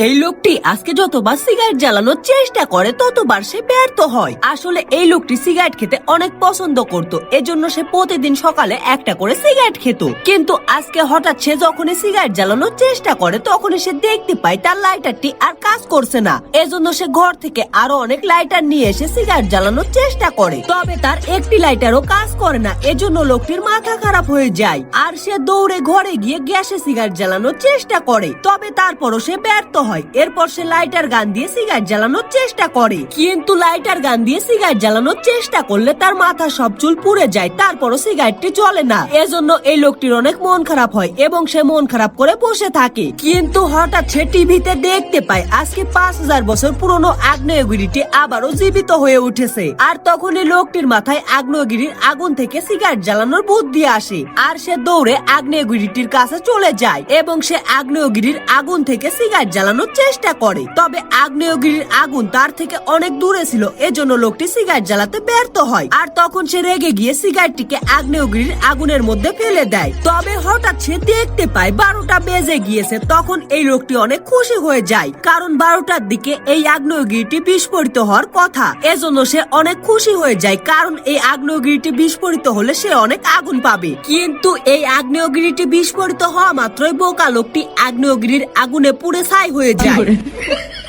এই লোকটি আজকে যতবার সিগারেট জ্বালানোর চেষ্টা করে ততবার সে ব্যর্থ হয়। আসলে এই লোকটি সিগারেট খেতে অনেক পছন্দ করত, এজন্য সে প্রতিদিন সকালে একটা করে সিগারেট খেত। কিন্তু আজকে হঠাৎ সে যখনই সিগারেট জ্বালানোর চেষ্টা করে তখনই সে দেখতে পায় তার লাইটারটি আর কাজ করছে না। এজন্য সে ঘর থেকে আরো অনেক লাইটার নিয়ে এসে সিগারেট জ্বালানোর চেষ্টা করে, তবে তার একটি লাইটারও কাজ করে না। এজন্য লোকটির মাথা খারাপ হয়ে যায় আর সে দৌড়ে ঘরে গিয়ে গ্যাসে সিগারেট জ্বালানোর চেষ্টা করে, তবে তারপরও সে ব্যর্থ হয়। এরপর সে লাইটার গান দিয়ে সিগারেট জ্বালানোর চেষ্টা করে, কিন্তু লাইটার গান দিয়ে সিগারেট জ্বালানোর চেষ্টা করলে তার মাথা সব চুল পুড়ে যায়, তারপরও সিগারেটটি জ্বলে না। এজন্য এই লোকটির অনেক মন খারাপ হয় এবং সে মন খারাপ করে বসে থাকে। কিন্তু হঠাৎ সে টিভিতে দেখতে পায় আজকে 5000 বছর পুরনো আগ্নেয়গিরিটি আবারও জীবিত হয়ে উঠেছে। আর তখনই লোকটির মাথায় আগ্নেয়গিরির আগুন থেকে সিগারেট জ্বালানোর বুদ্ধি আসে আর সে দৌড়ে আগ্নেয়গিরিটির কাছে চলে যায় এবং সে আগ্নেয়গিরির আগুন থেকে সিগারেট জ্বালানোর চেষ্টা করে, তবে আগ্নেয়গিরির আগুন তার থেকে অনেক দূরে ছিল। এজন্য লোকটি সিগারেট জ্বালাতে ব্যর্থ হয় আর তখন সে রেগে গিয়ে সিগারেটটিকে আগ্নেয়গিরির আগুনের মধ্যে ফেলে দেয়। তবে হঠাৎ সে দেখতে পায় 12টা বেজে গিয়েছে। তখন এই লোকটি অনেক খুশি হয়ে যায়, কারণ 12টার দিকে এই আগ্নেয়গিরিটি বিস্ফোরিত হওয়ার কথা। এজন্য সে অনেক খুশি হয়ে যায়, কারণ এই আগ্নেয়গিরিটি বিস্ফোরিত হলে সে অনেক আগুন পাবে। কিন্তু এই আগ্নেয়গিরিটি বিস্ফোরিত হওয়া মাত্রই বোকা লোকটি আগ্নেয়গিরির আগুনে পুড়ে ছাই হয়ে যায়।